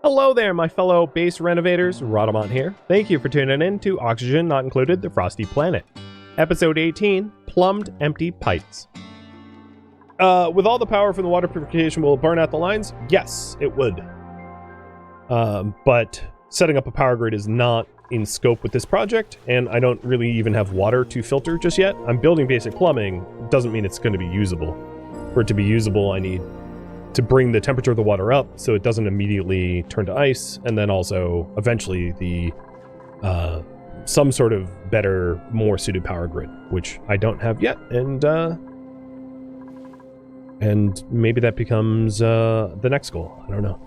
Hello there, my fellow base renovators. Rhadamant here. Thank you for tuning in to Oxygen Not Included, the Frosty Planet. Episode 18, Plumbed Empty Pipes. With all the power from the water purification, will it burn out the lines? Yes, it would. But setting up a power grid is not in scope with this project, and I don't really even have water to filter just yet. I'm building basic plumbing. Doesn't mean it's going to be usable. For it to be usable, I need to bring the temperature of the water up so it doesn't immediately turn to ice, and then also eventually the some sort of better, more suited power grid, which I don't have yet, and maybe that becomes the next goal. I don't know.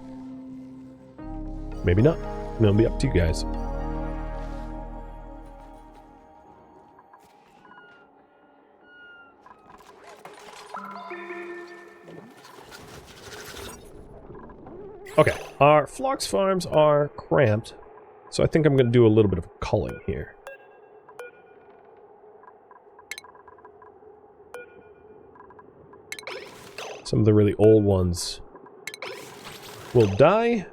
Maybe not. It'll be up to you guys. Okay, our phlox farms are cramped, so I think I'm going to do a little bit of culling here. Some of the really old ones will die,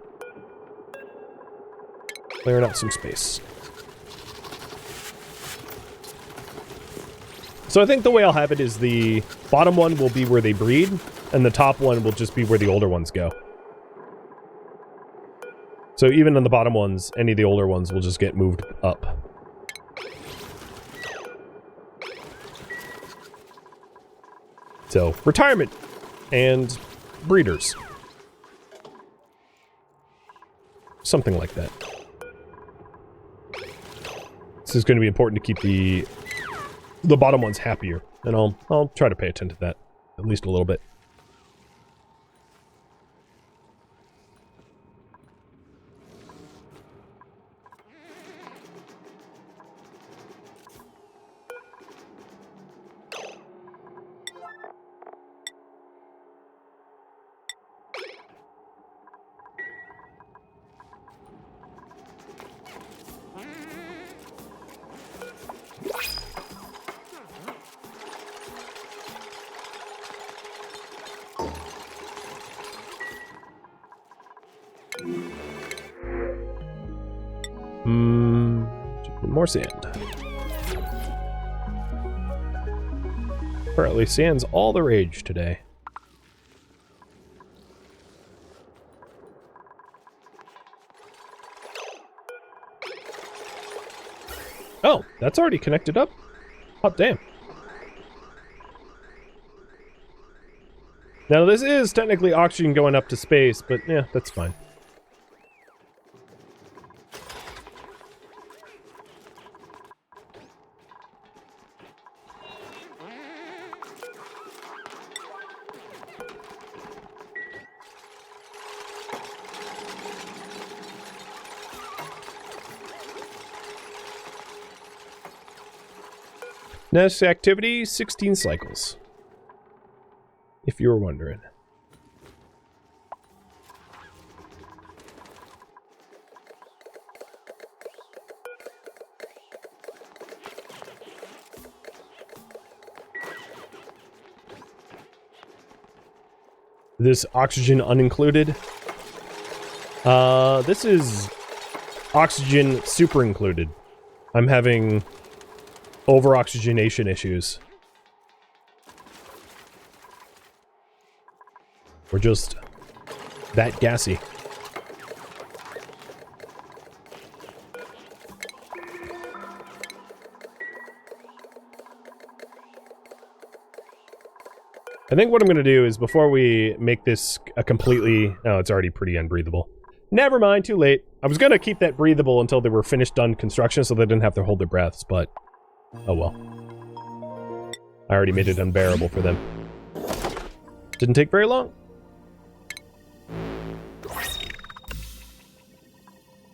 clearing out some space. So I think the way I'll have it is the bottom one will be where they breed, and the top one will just be where the older ones go. So even on the bottom ones, any of the older ones will just get moved up. So, retirement and breeders. Something like that. This is going to be important to keep the bottom ones happier, and I'll try to pay attention to that at least a little bit. More sand. Apparently sand's all the rage today. Oh, that's already connected up? Hot damn. Now this is technically oxygen going up to space, but yeah, that's fine. Next activity, 16 cycles. If you were wondering. This oxygen unincluded. This is oxygen super included. I'm having over-oxygenation issues. We're just that gassy. I think what I'm going to do is, before we make this a completely... Oh, it's already pretty unbreathable. Never mind, too late. I was going to keep that breathable until they were finished done construction so they didn't have to hold their breaths, but... Oh well. I already made it unbearable for them. Didn't take very long.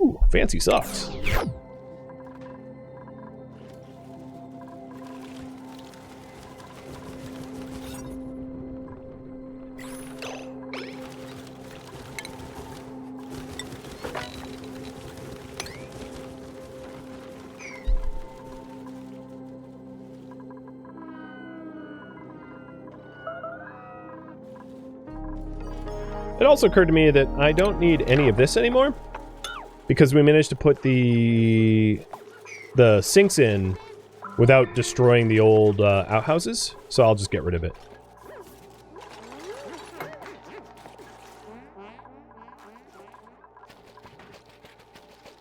Ooh, fancy socks. It also occurred to me that I don't need any of this anymore because we managed to put the sinks in without destroying the old outhouses, so I'll just get rid of it.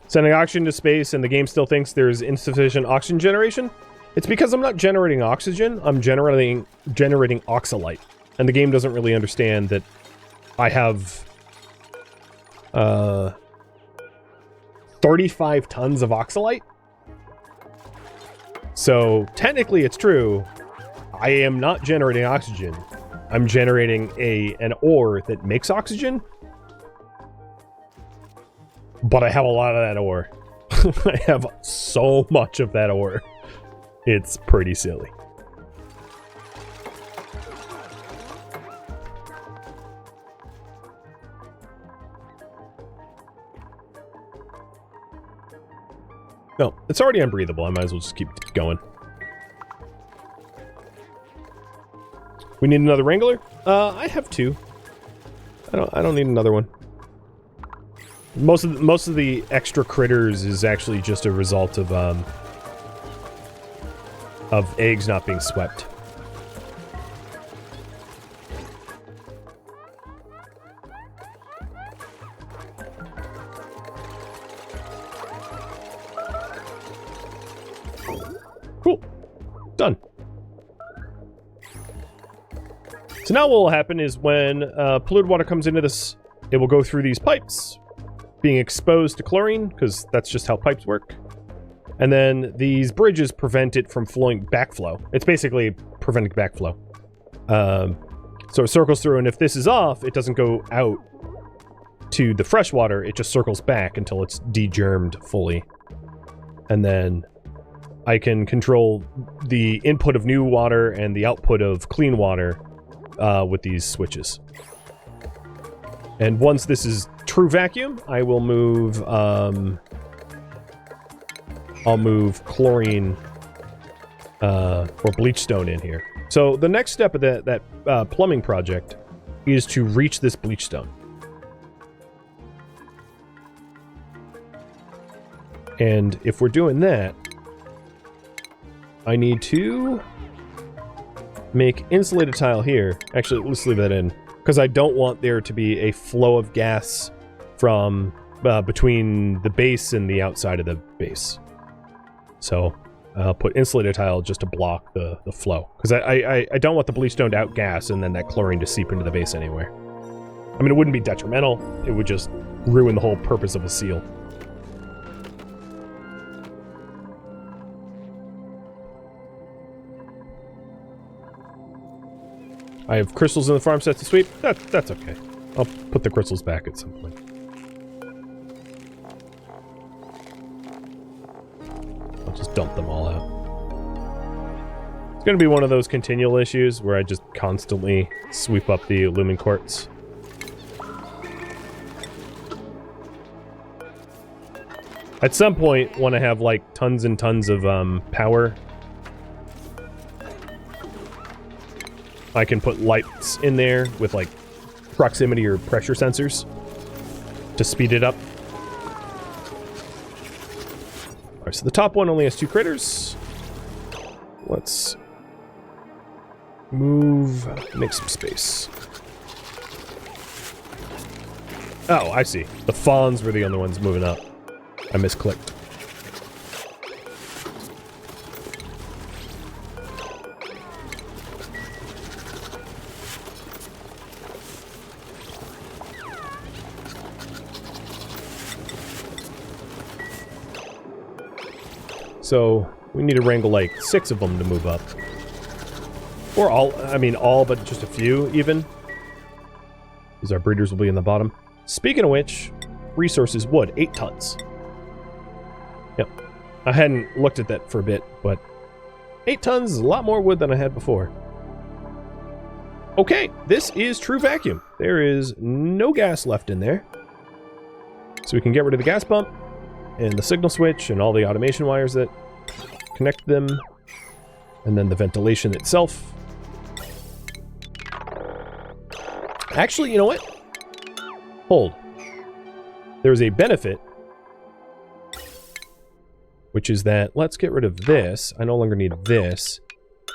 Sending oxygen to space and the game still thinks there's insufficient oxygen generation. It's because I'm not generating oxygen, I'm generating oxalite. And the game doesn't really understand that I have 35 tons of oxalite. So technically it's true. I am not generating oxygen. I'm generating an ore that makes oxygen. But I have a lot of that ore. I have so much of that ore. It's pretty silly. No, it's already unbreathable. I might as well just keep going. We need another wrangler? I have 2. I don't need another one. Most of the extra critters is actually just a result of eggs not being swept. Cool. Done. So now what will happen is when polluted water comes into this, it will go through these pipes, being exposed to chlorine, because that's just how pipes work. And then these bridges prevent it from flowing backflow. It's basically preventing backflow. So it circles through, and if this is off, it doesn't go out to the fresh water. It just circles back until it's degermed fully. And then I can control the input of new water and the output of clean water with these switches. And once this is true vacuum, I will move, I'll move chlorine or bleach stone in here. So the next step of that plumbing project is to reach this bleach stone. And if we're doing that, I need to make insulated tile here. Actually, let's leave that in, because I don't want there to be a flow of gas from between the base and the outside of the base. So I'll put insulated tile just to block the flow, because I don't want the bleach stone to outgas and then that chlorine to seep into the base anywhere. I mean, it wouldn't be detrimental, it would just ruin the whole purpose of a seal. I have crystals in the farm set to sweep. That's okay. I'll put the crystals back at some point. I'll just dump them all out. It's going to be one of those continual issues where I just constantly sweep up the lumen quartz. At some point, when I have like tons and tons of power, I can put lights in there with like proximity or pressure sensors to speed it up. Alright, so the top one only has 2 critters. Let's make some space. Oh, I see. The fawns were the only ones moving up. I misclicked. So we need to wrangle like 6 of them to move up. Or all, I mean all but just a few even. Because our breeders will be in the bottom. Speaking of which, resources wood, 8 tons. Yep. I hadn't looked at that for a bit, but 8 tons is a lot more wood than I had before. Okay, this is true vacuum. There is no gas left in there. So we can get rid of the gas pump and the signal switch and all the automation wires that connect them, and then the ventilation itself. Actually, you know what? Hold. There's a benefit, which is that, let's get rid of this. I no longer need this.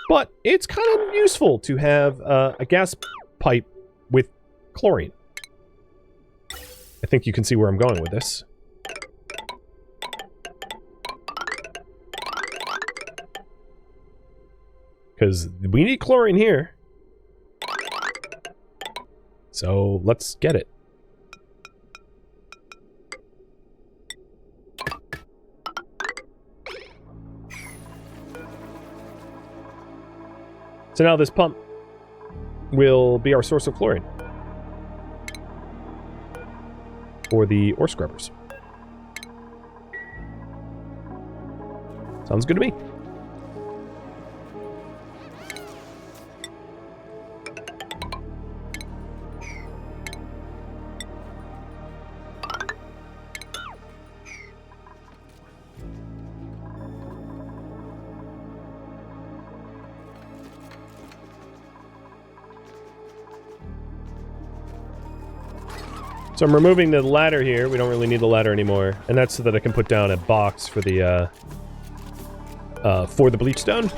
But it's kind of useful to have a gas pipe with chlorine. I think you can see where I'm going with this. Because we need chlorine here. So let's get it. So now this pump will be our source of chlorine for the ore scrubbers. Sounds good to me. So I'm removing the ladder here. We don't really need the ladder anymore. And that's so that I can put down a box for the bleach stone.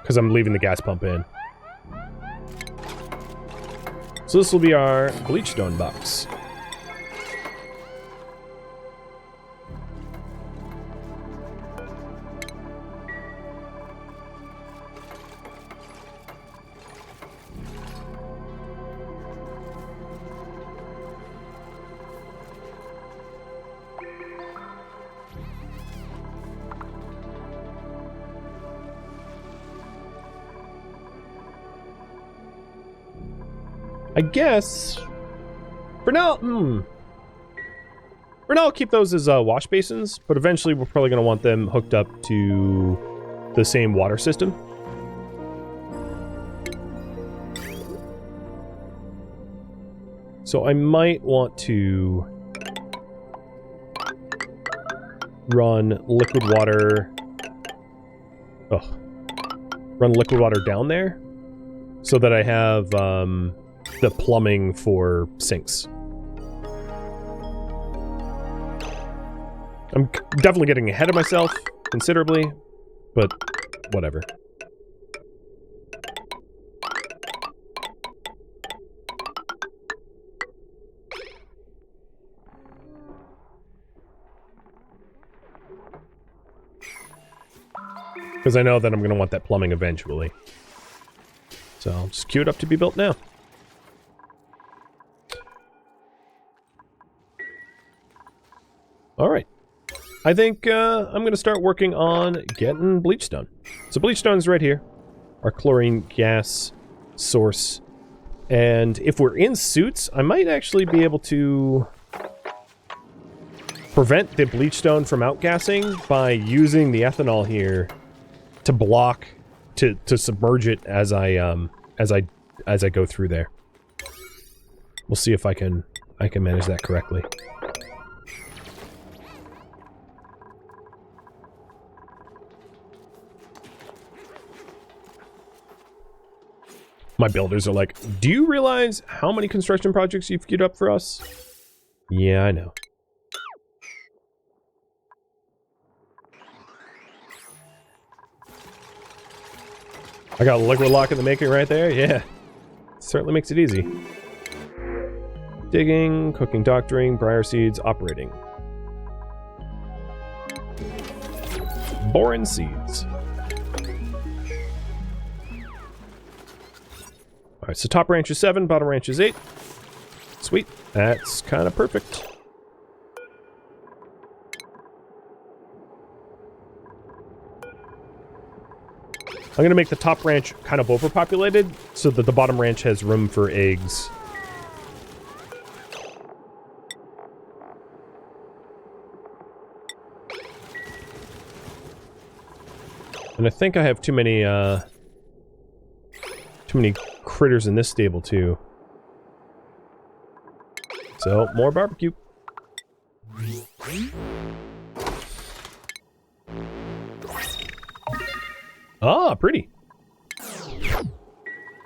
Because I'm leaving the gas pump in. So this will be our bleach stone box. I guess for now, for now I'll keep those as wash basins, but eventually we're probably going to want them hooked up to the same water system. So I might want to run liquid water. Run liquid water down there so that I have the plumbing for sinks. I'm definitely getting ahead of myself considerably, but whatever. Because I know that I'm going to want that plumbing eventually. So I'll just queue it up to be built now. Alright. I think I'm going to start working on getting bleach stone. So bleach stone's right here. Our chlorine gas source. And if we're in suits, I might actually be able to prevent the bleach stone from outgassing by using the ethanol here to block, to submerge it as I go through there. We'll see if I can manage that correctly. My builders are like, do you realize how many construction projects you've queued up for us? Yeah, I know. I got a liquid lock in the making right there? Yeah. Certainly makes it easy. Digging, cooking, doctoring, briar seeds, operating. Boring seeds. Alright, so top ranch is 7, bottom ranch is 8. Sweet. That's kind of perfect. I'm going to make the top ranch kind of overpopulated so that the bottom ranch has room for eggs. And I think I have too many critters in this stable too. So, more barbecue. Ah, pretty.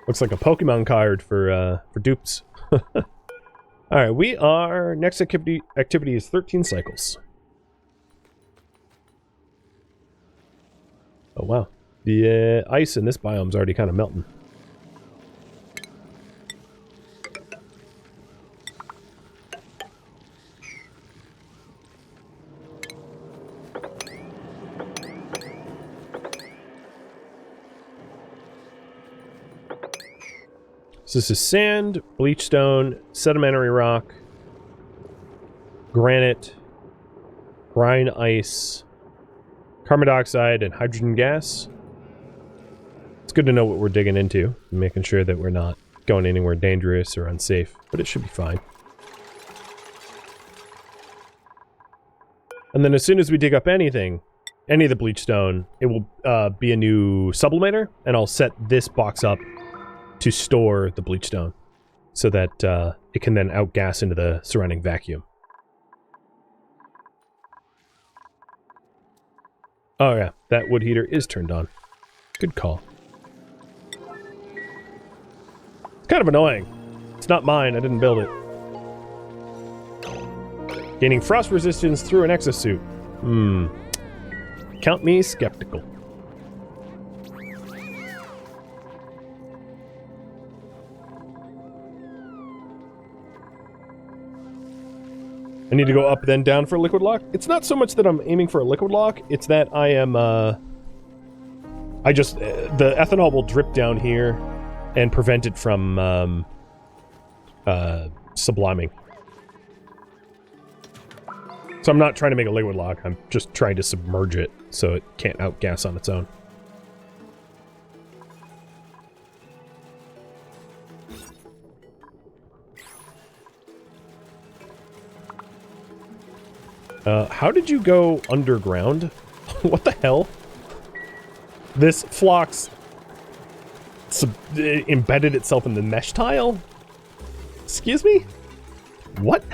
Looks like a Pokemon card for dupes. Alright, we are... Next activity is 13 cycles. Oh, wow. The ice in this biome's already kind of melting. So this is sand, bleach stone, sedimentary rock, granite, brine ice, carbon dioxide, and hydrogen gas. It's good to know what we're digging into, making sure that we're not going anywhere dangerous or unsafe, but it should be fine. And then as soon as we dig up anything, any of the bleach stone, it will be a new sublimator, and I'll set this box up to store the bleach stone so that it can then outgas into the surrounding vacuum. Oh yeah, that wood heater is turned on. Good call. It's kind of annoying. It's not mine, I didn't build it. Gaining frost resistance through an exosuit. Count me skeptical. I need to go up then down for a liquid lock. It's not so much that I'm aiming for a liquid lock, it's that I am, the ethanol will drip down here and prevent it from, subliming. So I'm not trying to make a liquid lock, I'm just trying to submerge it so it can't outgas on its own. How did you go underground? What the hell? This Phlox embedded itself in the mesh tile? Excuse me? What?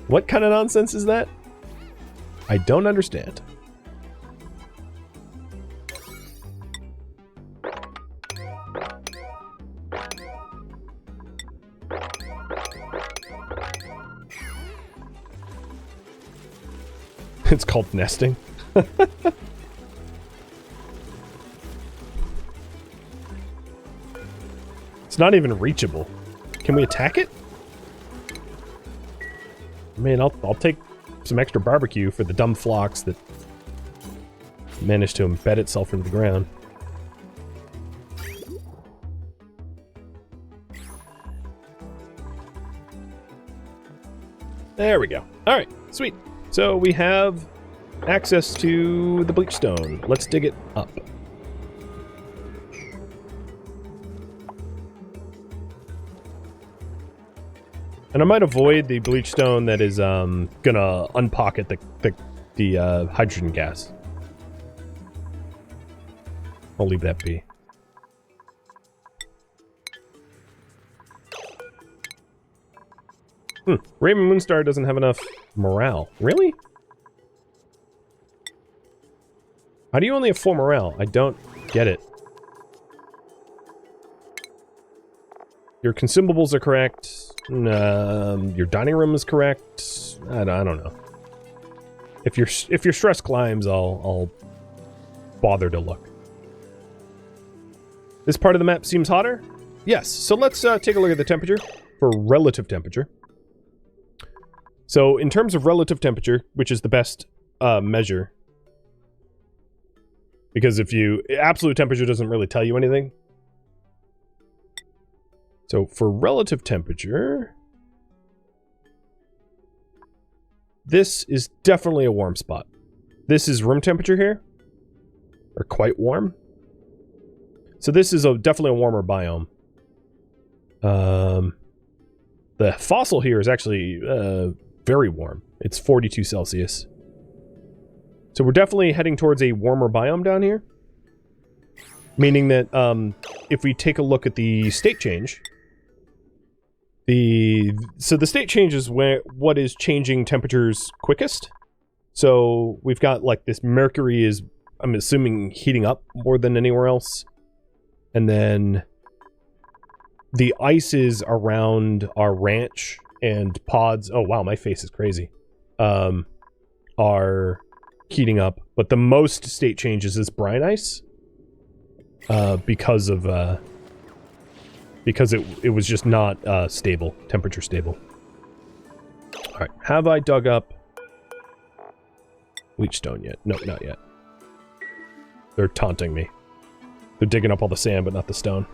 What kind of nonsense is that? I don't understand. It's called nesting. It's not even reachable. Can we attack it? I mean, I'll take some extra barbecue for the dumb Phlox that managed to embed itself into the ground. There we go. Alright, sweet. So we have access to the bleach stone. Let's dig it up. And I might avoid the bleach stone that is gonna unpocket the hydrogen gas. I'll leave that be. Raven Moonstar doesn't have enough morale. Really? How do you only have 4 morale? I don't get it. Your consumables are correct. Your dining room is correct. I don't know. If your stress climbs, I'll bother to look. This part of the map seems hotter? Yes. So let's take a look at the temperature for relative temperature. So in terms of relative temperature, which is the best measure, because absolute temperature doesn't really tell you anything. So for relative temperature, this is definitely a warm spot. This is room temperature here, or quite warm. So this is definitely a warmer biome. The fossil here is actually very warm. It's 42 Celsius. So we're definitely heading towards a warmer biome down here. Meaning that if we take a look at the state change, so the state change is what is changing temperatures quickest. So we've got like this Mercury is, I'm assuming, heating up more than anywhere else. And then the ices around our ranch and pods, oh wow, my face is crazy, are heating up. But the most state changes is brine ice, because it was just not stable, temperature stable. All right, have I dug up bleach stone yet? No, not yet. They're taunting me. They're digging up all the sand, but not the stone.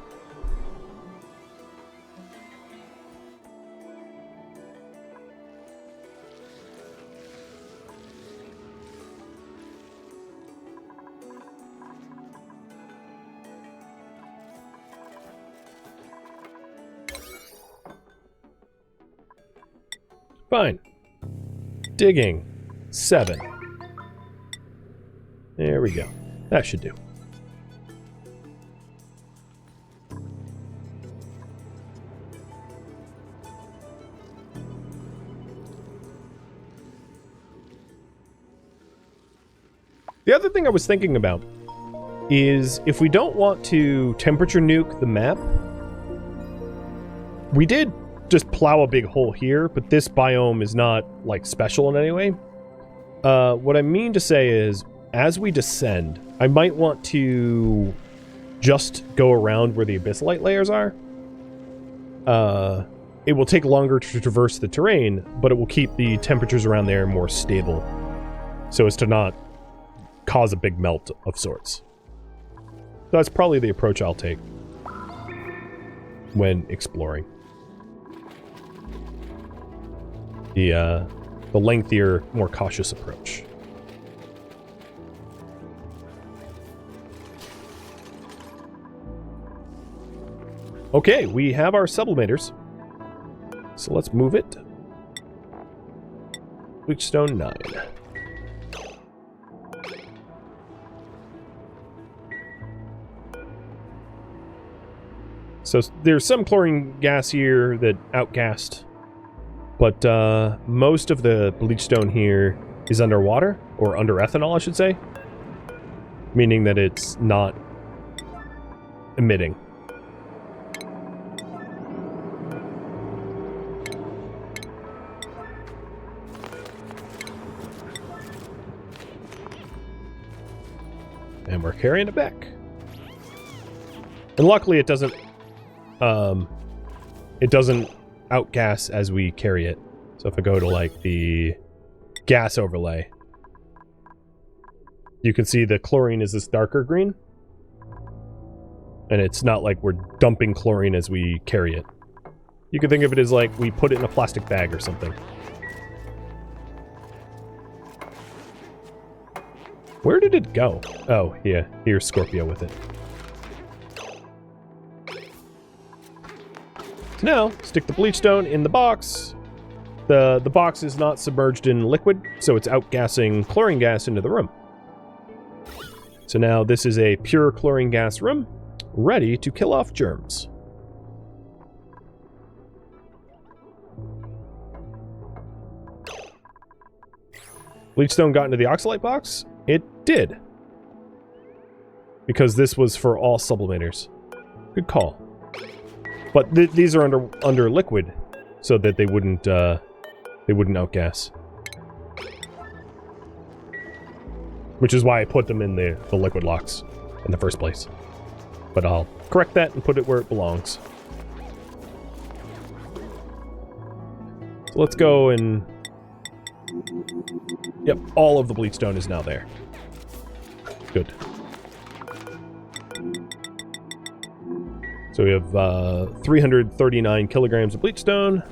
Fine. Digging. 7. There we go. That should do. The other thing I was thinking about is if we don't want to temperature nuke the map, we did just plow a big hole here, but this biome is not, like, special in any way. What I mean to say is, as we descend, I might want to just go around where the abyssalite layers are. It will take longer to traverse the terrain, but it will keep the temperatures around there more stable, so as to not cause a big melt of sorts. So that's probably the approach I'll take when exploring. The lengthier, more cautious approach. Okay, we have our sublimators. So let's move it. Bleachstone 9. So there's some chlorine gas here that outgassed, but most of the bleachstone here is underwater, or under ethanol, I should say, meaning that it's not emitting. And we're carrying it back. And luckily it doesn't outgas as we carry it. So if I go to, like, the gas overlay, you can see the chlorine is this darker green. And it's not like we're dumping chlorine as we carry it. You can think of it as like we put it in a plastic bag or something. Where did it go? Oh, yeah. Here's Scorpio with it. So now, stick the bleachstone in the box. The box is not submerged in liquid, so it's outgassing chlorine gas into the room. So now this is a pure chlorine gas room, ready to kill off germs. Bleachstone got into the oxalite box? It did. Because this was for all sublimators. Good call. But these are under liquid, so that they wouldn't outgas. Which is why I put them in the liquid locks in the first place. But I'll correct that and put it where it belongs. So let's go and... Yep, all of the bleachstone is now there. Good. So we have 339 kilograms of bleachstone.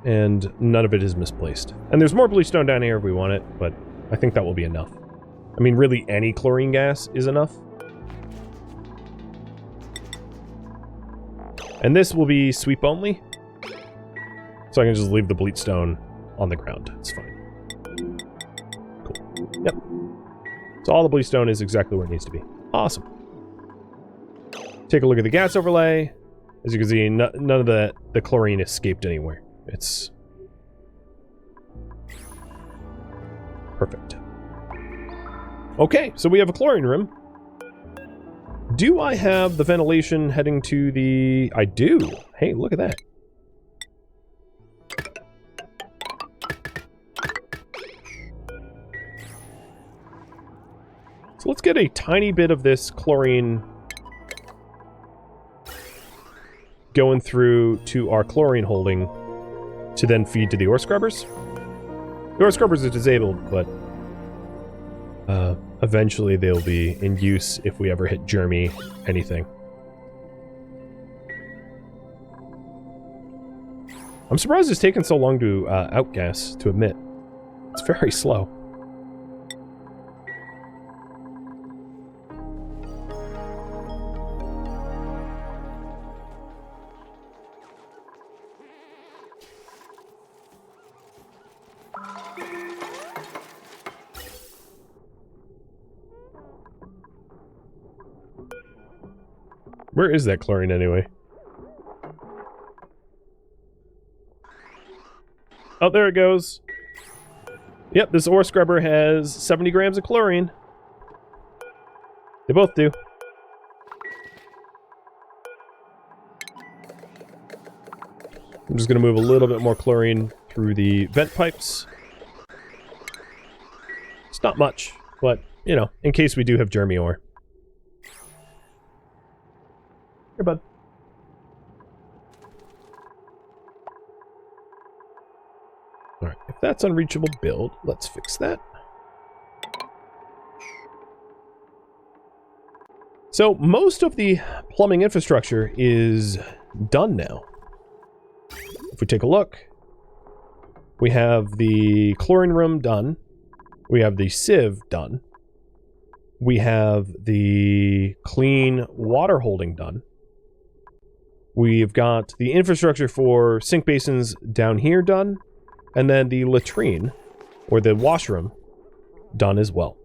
And none of it is misplaced. And there's more bleachstone down here if we want it, but I think that will be enough. I mean, really, any chlorine gas is enough. And this will be sweep only. So I can just leave the bleachstone on the ground. It's fine. Cool. Yep. So all the bleachstone is exactly where it needs to be. Awesome. Take a look at the gas overlay. As you can see, none of the chlorine escaped anywhere. It's perfect. Okay, so we have a chlorine room. Do I have the ventilation heading to the... I do. Hey, look at that. So let's get a tiny bit of this chlorine going through to our chlorine holding to then feed to the ore scrubbers. The ore scrubbers are disabled, but eventually they'll be in use if we ever hit Jeremy anything. I'm surprised it's taken so long to outgas, to emit. It's very slow. Where is that chlorine anyway? Oh, there it goes. Yep, this ore scrubber has 70 grams of chlorine. They both do. I'm just going to move a little bit more chlorine through the vent pipes. It's not much, but, you know, in case we do have Jeremy ore. Here, bud. Alright, if that's unreachable build, let's fix that. So, most of the plumbing infrastructure is done now. If we take a look, we have the chlorine room done. We have the sieve done. We have the clean water holding done. We've got the infrastructure for sink basins down here done, and then the latrine, or the washroom, done as well.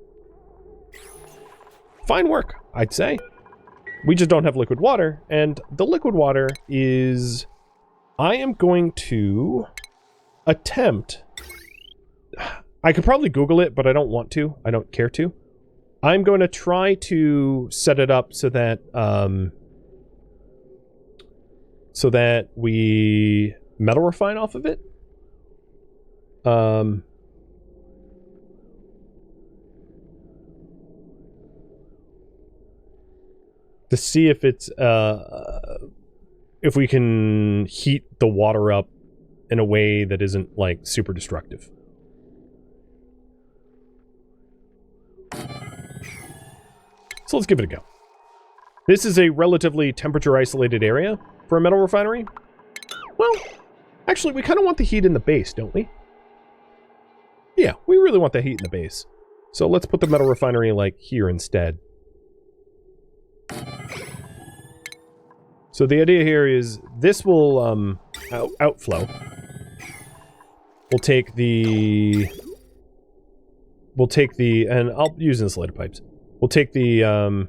Fine work, I'd say. We just don't have liquid water, and the liquid water is... I am going to attempt... I could probably Google it, but I don't want to. I don't care to. I'm going to try to set it up so that... so that we metal refine off of it. To see if it's, if we can heat the water up in a way that isn't, like, super destructive. So let's give it a go. This is a relatively temperature-isolated area for a metal refinery. Well, actually, we kind of want the heat in the base, don't we? Yeah, we really want the heat in the base. So let's put the metal refinery, like, here instead. So the idea here is this will, outflow. We'll take the... and I'll use insulated pipes. We'll take the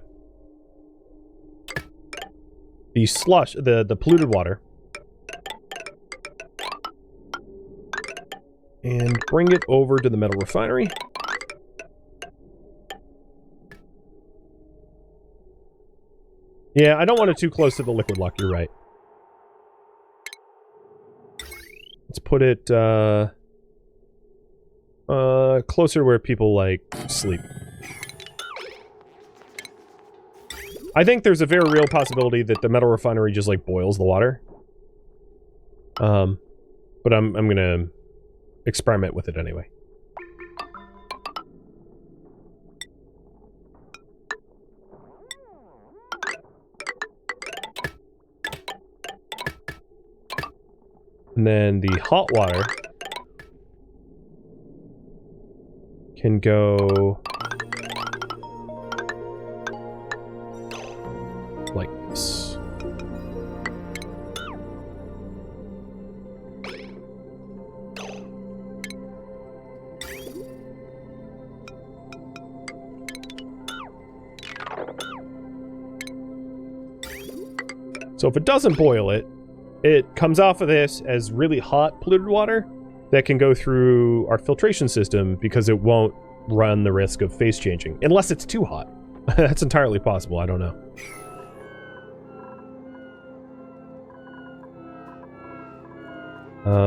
slush, the polluted water, and bring it over to the metal refinery. Yeah, I don't want it too close to the liquid lock, you're right. Let's put it, closer where people, like, sleep. I think there's a very real possibility that the metal refinery just, like, boils the water. But I'm gonna experiment with it anyway. And then the hot water can go like this. So if it doesn't boil it, it comes off of this as really hot polluted water that can go through our filtration system because it won't run the risk of phase changing, unless it's too hot. That's entirely possible, I don't know.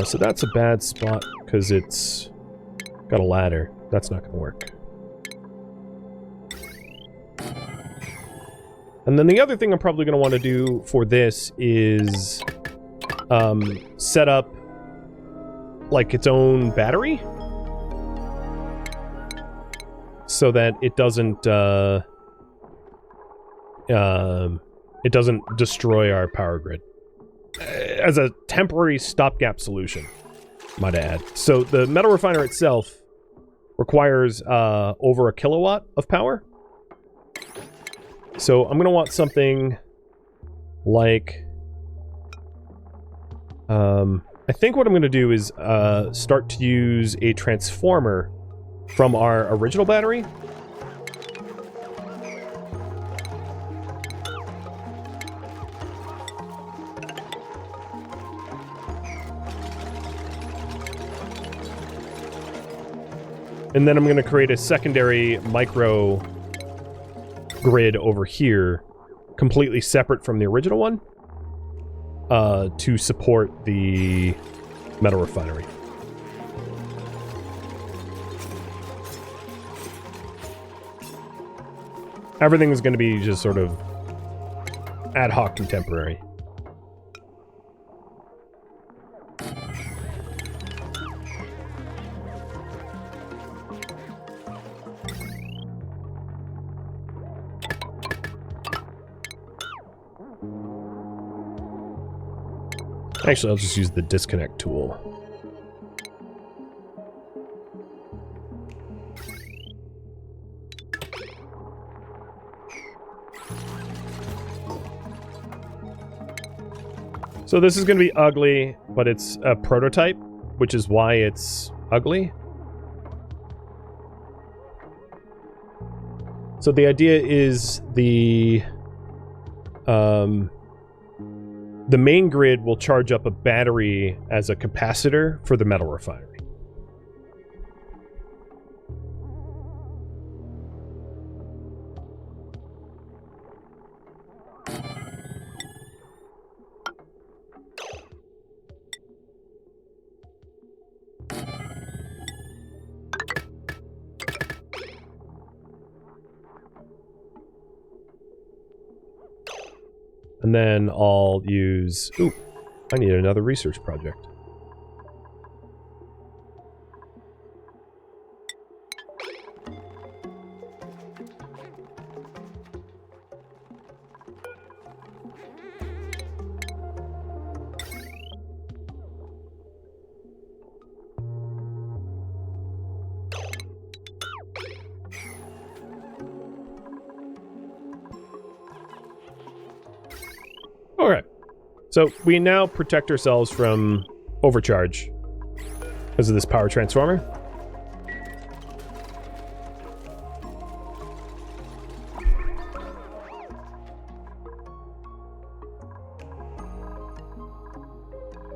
So that's a bad spot, because it's got a ladder. That's not going to work. And then the other thing I'm probably going to want to do for this is set up like its own battery so that it doesn't destroy our power grid as a temporary stopgap solution, might I add. So the metal refiner itself requires over a kilowatt of power. So I'm going to want something like... I think what I'm going to do is start to use a transformer from our original battery. And then I'm going to create a secondary micro grid over here, completely separate from the original one, to support the metal refinery. Everything is going to be just sort of ad hoc and temporary. Actually, I'll just use the disconnect tool. So this is going to be ugly, but it's a prototype, which is why it's ugly. So the idea is the main grid will charge up a battery as a capacitor for the metal refinery. And then I'll use... Ooh, I need another research project. Alright, so we now protect ourselves from overcharge because of this power transformer.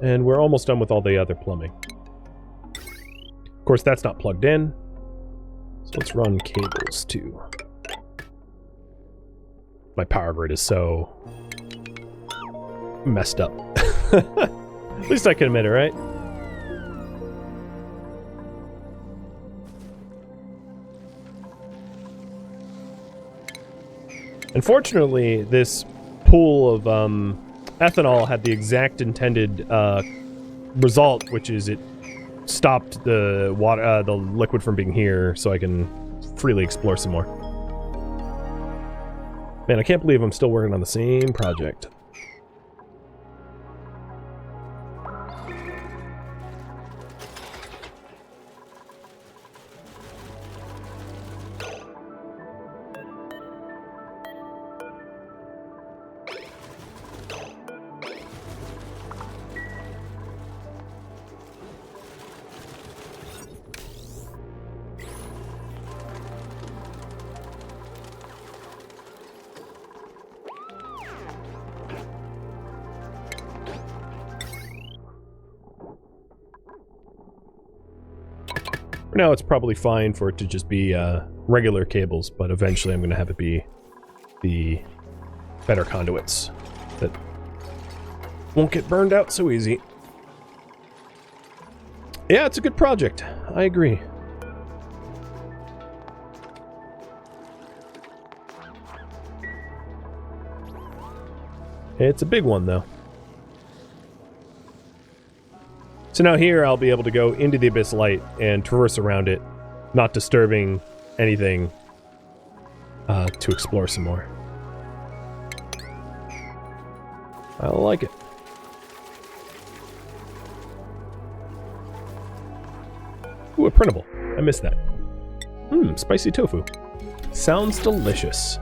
And we're almost done with all the other plumbing. Of course, that's not plugged in, so let's run cables too. My power grid is so messed up. At least I can admit it, right? Unfortunately, this pool of ethanol had the exact intended result, which is it stopped the water, the liquid from being here, so I can freely explore some more. Man, I can't believe I'm still working on the same project. For now, it's probably fine for it to just be regular cables, but eventually I'm going to have it be the better conduits that won't get burned out so easy. Yeah, it's a good project. I agree. It's a big one, though. So now here I'll be able to go into the Abyss Light and traverse around it, not disturbing anything, to explore some more. I like it. Ooh, a printable. I missed that. Spicy tofu. Sounds delicious.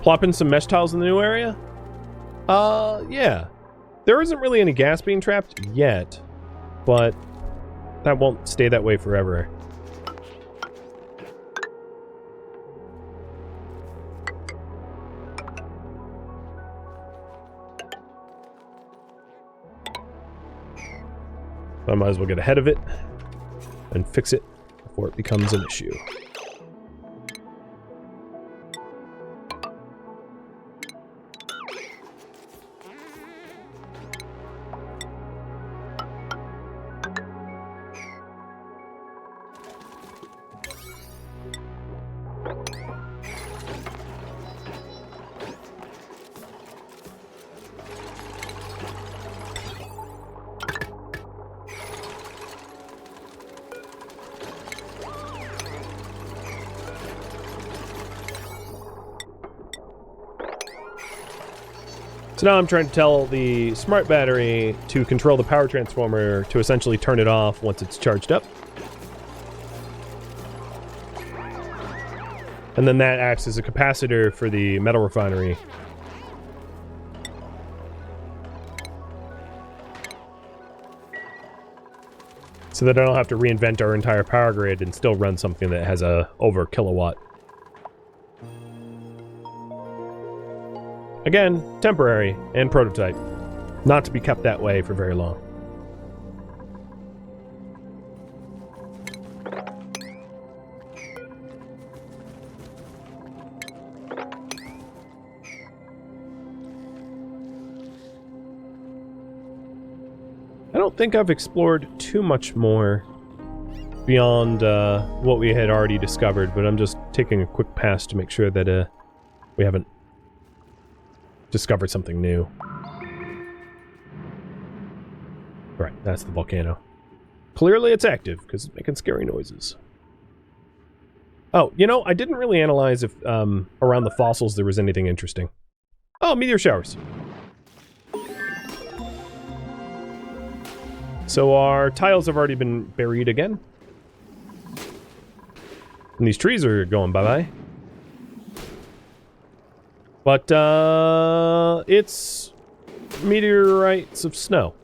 Plop in some mesh tiles in the new area? Yeah. There isn't really any gas being trapped yet, but that won't stay that way forever. I might as well get ahead of it and fix it before it becomes an issue. So now I'm trying to tell the smart battery to control the power transformer to essentially turn it off once it's charged up. And then that acts as a capacitor for the metal refinery. So that I don't have to reinvent our entire power grid and still run something that has a over kilowatt. Again, temporary and prototype. Not to be kept that way for very long. I don't think I've explored too much more beyond what we had already discovered, but I'm just taking a quick pass to make sure that we haven't discovered something new. Right, that's the volcano. Clearly it's active, because it's making scary noises. Oh, you know, I didn't really analyze if around the fossils there was anything interesting. Oh, meteor showers. So our tiles have already been buried again. And these trees are going bye-bye. But, it's meteorites of snow.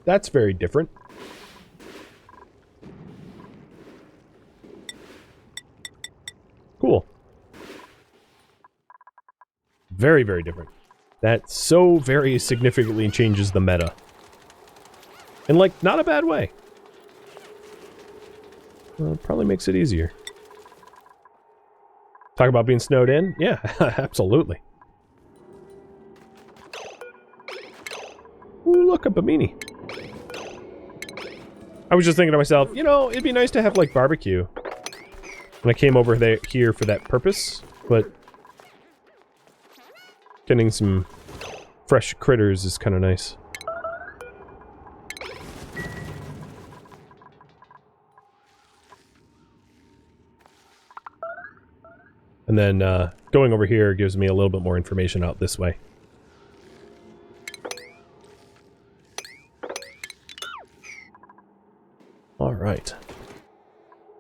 That's very different. Cool. Very, very different. That so very significantly changes the meta. In, like, not a bad way. Well, it probably makes it easier. Talk about being snowed in? Yeah, absolutely. Ooh, look, a Bimini. I was just thinking to myself, you know, it'd be nice to have, like, barbecue. When I came over here for that purpose, but getting some fresh critters is kind of nice. And then going over here gives me a little bit more information out this way. All right.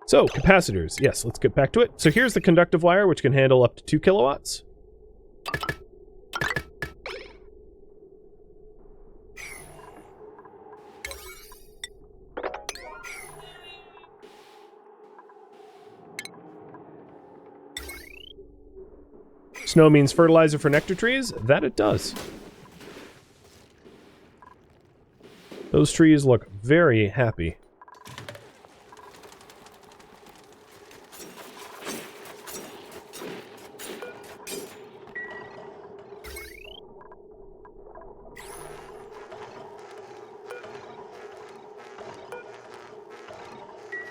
So, capacitors. Yes, let's get back to it. So here's the conductive wire, which can handle up to 2 kilowatts. Snow means fertilizer for nectar trees? That it does. Those trees look very happy.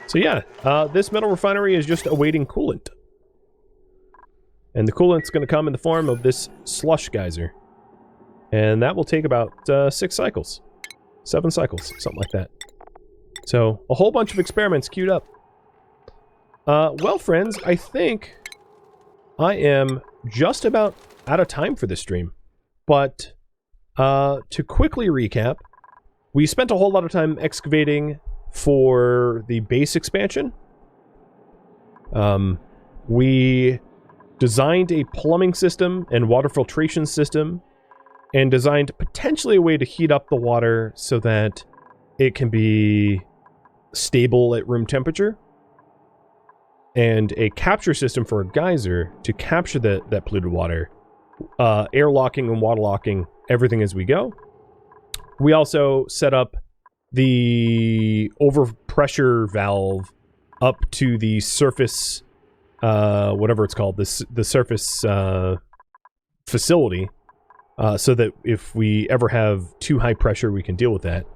So yeah, this metal refinery is just awaiting coolant. And the coolant's going to come in the form of this slush geyser. And that will take about 6 cycles. 7 cycles, something like that. So, a whole bunch of experiments queued up. Well, friends, I think I am just about out of time for this stream. But, to quickly recap, we spent a whole lot of time excavating for the base expansion. We designed a plumbing system and water filtration system, and designed potentially a way to heat up the water so that it can be stable at room temperature, and a capture system for a geyser to capture that polluted water, air locking and water locking everything as we go. We also set up the overpressure valve up to the surface, whatever it's called, the surface facility, so that if we ever have too high pressure, we can deal with that,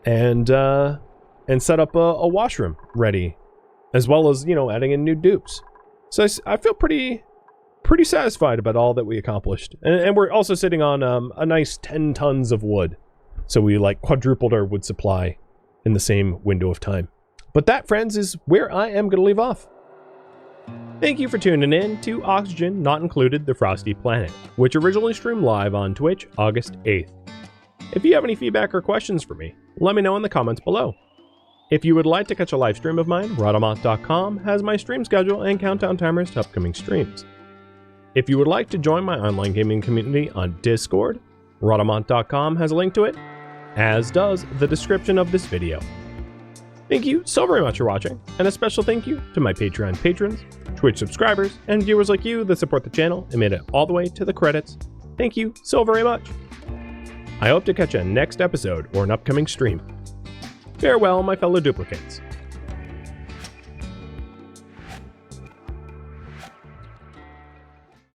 and set up a washroom ready, as well as, you know, adding in new dupes. So I feel pretty satisfied about all that we accomplished, and we're also sitting on a nice 10 tons of wood. So we, like, quadrupled our wood supply in the same window of time. But that, friends, is where I am going to leave off. Thank you for tuning in to Oxygen Not Included, the Frosty Planet, which originally streamed live on Twitch August 8th. If you have any feedback or questions for me, let me know in the comments below. If you would like to catch a live stream of mine, Rhadamant.com has my stream schedule and countdown timers to upcoming streams. If you would like to join my online gaming community on Discord, Rhadamant.com has a link to it, as does the description of this video. Thank you so very much for watching, and a special thank you to my Patreon patrons, Twitch subscribers, and viewers like you that support the channel and made it all the way to the credits. Thank you so very much. I hope to catch you next episode or an upcoming stream. Farewell, my fellow duplicates.